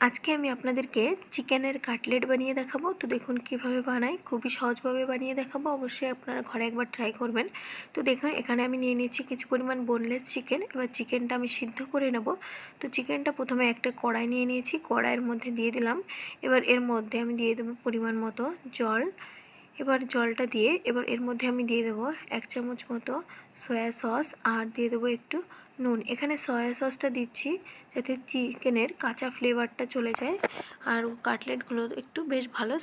আজকে আমি আপনাদেরকে চিকেনের কাটলেট বানিয়ে দেখাবো। তো দেখুন কিভাবে বানাই, খুবই সহজভাবে বানিয়ে দেখাবো। অবশ্যই আপনারা ঘরে একবার ট্রাই করবেন। তো দেখুন এখানে আমি নিয়ে নিচ্ছি কিছু পরিমাণ বোনলেস চিকেন। এবার চিকেনটা আমি সিদ্ধ করে নেব। তো চিকেনটা প্রথমে একটা কড়াই নিয়ে নিয়েছি, কড়াইয়ের মধ্যে দিয়ে দিলাম। এবার এর মধ্যে আমি দিয়ে দেবো পরিমাণ মতো জল। এবার জলটা দিয়ে এবার এর মধ্যে আমি দিয়ে দেবো 1 চামচ মতো সয়া সস আর দিয়ে দেবো একটু নুন। এখানে সয়া সসটা দিচ্ছি যাতে চিকেনের কাঁচা ফ্লেভারটা চলে যায় আর কাটলেটগুলো একটু বেশ ভালো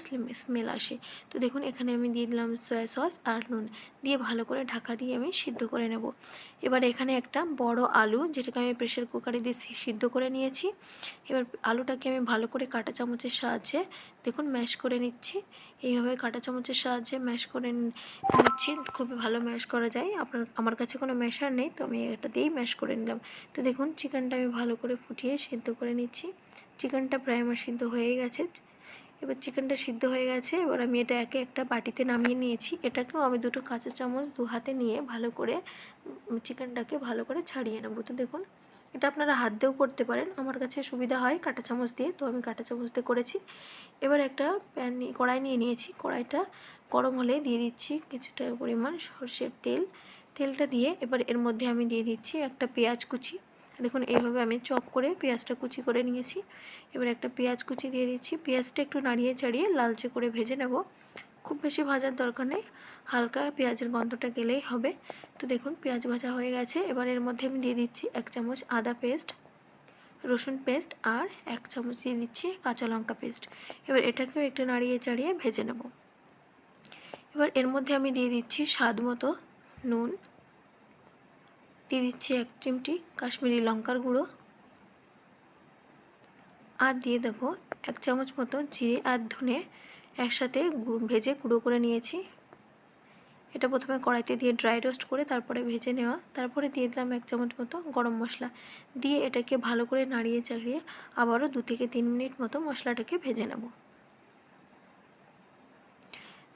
স্মেল আসে। তো দেখুন এখানে আমি দিয়ে দিলাম সয়া সস আর নুন দিয়ে ভালো করে ঢাকা দিয়ে আমি সিদ্ধ করে নেব। এবার এখানে একটা বড় আলু যেটাকে আমি প্রেসার কুকারে দিয়ে সিদ্ধ করে নিয়েছি। এবার আলুটাকে আমি ভালো করে কাঁটা চামচের সাহায্যে দেখুন ম্যাশ করে নিচ্ছি। এইভাবে কাঁটা চামচের সাহায্যে ম্যাশ করে নিচ্ছি, খুবই ভালো ম্যাশ করা যায়। আমার কাছে কোনো ম্যাশার নেই, তো আমি এটা দিয়েই ম্যাশ করে নিলাম। তো দেখুন চিকেনটা আমি ভালো করে ফুটিয়ে সিদ্ধ করে নিচ্ছি। চিকেনটা প্রায় আমার সিদ্ধ হয়ে গেছে। এবার চিকেনটা সিদ্ধ হয়ে গেছে, এবার আমি এটা একটা বাটিতে নামিয়ে নিয়েছি। এটাকেও আমি দুটো কাঁচা চামচ দু হাতে নিয়ে ভালো করে চিকেনটাকে ভালো করে ছাড়িয়ে নেব। তো দেখুন এটা আপনারা হাত দিয়েও করতে পারেন, আমার কাছে সুবিধা হয় কাঁটা চামচ দিয়ে, তো আমি কাঁটা চামচ দিয়ে করেছি। এবার একটা কড়াই নিয়ে নিয়েছি, কড়াইটা গরম হলে দিয়ে দিচ্ছি কিছুটা পরিমাণ সরষের তেল। তেলটা দিয়ে এবার এর মধ্যে আমি দিয়ে দিচ্ছি একটা পেঁয়াজ কুচি। দেখুন এইভাবে আমি চপ করে পেঁয়াজটা কুচি করে নিয়েছি। এবার একটা পেঁয়াজ কুচি দিয়ে দিচ্ছি। পেঁয়াজটা একটু নাড়িয়ে চাড়িয়ে লালচে করে ভেজে নেব। খুব বেশি ভাজার দরকার নেই, হালকা পেঁয়াজের গন্ধটা গেলেই হবে। তো দেখুন পেঁয়াজ ভাজা হয়ে গেছে। এবার এর মধ্যে আমি দিয়ে দিচ্ছি 1 চামচ আদা পেস্ট, রসুন পেস্ট আর 1 চামচ দিয়ে দিচ্ছি কাঁচা লঙ্কা পেস্ট। এবার এটাকেও একটু নাড়িয়ে চাড়িয়ে ভেজে নেব। এবার এর মধ্যে আমি দিয়ে দিচ্ছি স্বাদ মতো নুন, দিয়ে দিচ্ছি 1 চিমটি কাশ্মীরি লঙ্কার গুঁড়ো আর দিয়ে দেবো 1 চামচ মতো জিরে আর ধনে একসাথে ভেজে গুঁড়ো করে নিয়েছি। এটা প্রথমে কড়াইতে দিয়ে ড্রাই রোস্ট করে তারপরে ভেজে নেওয়া। তারপরে দিয়ে দিলাম 1 চামচ মতো গরম মশলা, দিয়ে এটাকে ভালো করে নাড়িয়ে চাড়িয়ে আবারও 2 থেকে 3 মিনিট মতো মশলাটাকে ভেজে নেব।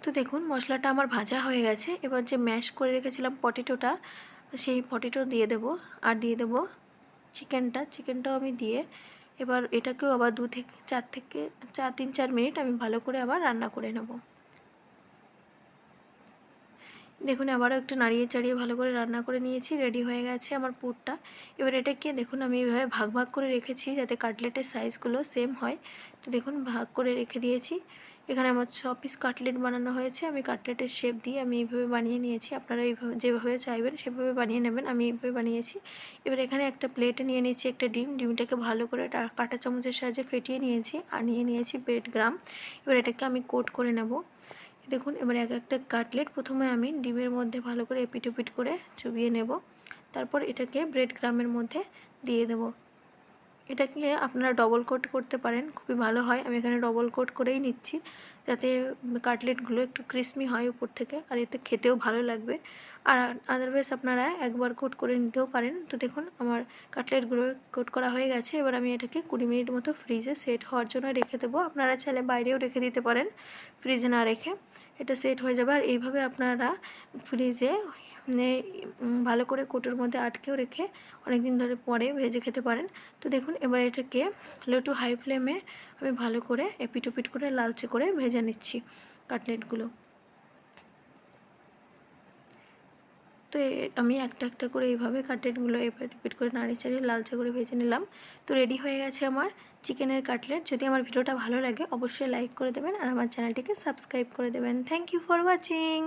তো দেখুন মশলাটা আমার ভাজা হয়ে গেছে। এবার যে ম্যাশ করে রেখেছিলাম পটেটোটা, সেই পটেটো দিয়ে দেবো আর দিয়ে দেবো চিকেনটাও আমি দিয়ে এবার এটাকেও আবার 2 থেকে 4 মিনিট আমি ভালো করে আবার রান্না করে নেব। দেখুন আবারও একটু নাড়িয়ে চাড়িয়ে ভালো করে রান্না করে নিয়েছি। রেডি হয়ে গেছে আমার পুরটা। এবার এটাকে দেখুন আমি এইভাবে ভাগ ভাগ করে রেখেছি যাতে কাটলেটের সাইজগুলো সেম হয়। তো দেখুন ভাগ করে রেখে দিয়েছি। এখানে আমার 6 পিস কাটলেট বানানো হয়েছে। আমি কাটলেটের শেপ দিয়ে আমি এইভাবে বানিয়ে নিয়েছি। আপনারা এইভাবে যেভাবে চাইবেন সেভাবে বানিয়ে নেবেন, আমি এইভাবে বানিয়েছি। এবার এখানে একটা প্লেটে নিয়ে নিয়েছি একটা ডিমটাকে ভালো করে কাঁটা চামচের সাহায্যে ফেটিয়ে নিয়েছি আর নিয়ে নিয়েছি ব্রেড গ্রাম। এবার এটাকে আমি কোট করে নেব। দেখুন এবার একটা কাটলেট প্রথমে আমি ডিমের মধ্যে ভালো করে এপিট ওপিট করে চুবিয়ে নেব। তারপর এটাকে ব্রেড ক্রামের মধ্যে দিয়ে দেব। এটাকে আপনারা ডবল কোট করতে পারেন, খুবই ভালো হয়। আমি এখানে ডবল কোট করেই নিচ্ছি যাতে কাটলেটগুলো একটু ক্রিস্পি হয় উপর থেকে আর এতে খেতেও ভালো লাগবে। আর আদারওয়াইজ আপনারা একবার কোট করে নিতেও পারেন। তো দেখুন আমার কাটলেটগুলো কোট করা হয়ে গেছে। এবার আমি এটাকে 20 মিনিট মতো ফ্রিজে সেট হওয়ার জন্য রেখে দেবো। আপনারা চাইলে বাইরেও রেখে দিতে পারেন, ফ্রিজে না রেখে। এটা সেট হয়ে যাবে আর এইভাবে আপনারা ফ্রিজে ভালো করে কোটোর মধ্যে আটকেও রেখে অনেক দিন ধরে পরে ভেজে খেতে পারেন। তো দেখুন এবার এটাকে লো টু হাই ফ্লেমে আমি ভালো করে এপিট ওপিট করে লালচে করে ভেজে নিচ্ছি কাটলেটগুলো। তো আমি একটা একটা করে এইভাবে কাটলেটগুলো এপিট ওপিট করে নাড়িয়ে চাড়িয়ে লালচে করে ভেজে নিলাম। তো রেডি হয়ে গেছে আমার চিকেনের কাটলেট। যদি আমার ভিডিওটা ভালো লাগে অবশ্যই লাইক করে দেবেন আর আমার চ্যানেলটিকে সাবস্ক্রাইব করে দেবেন। Thank you for watching.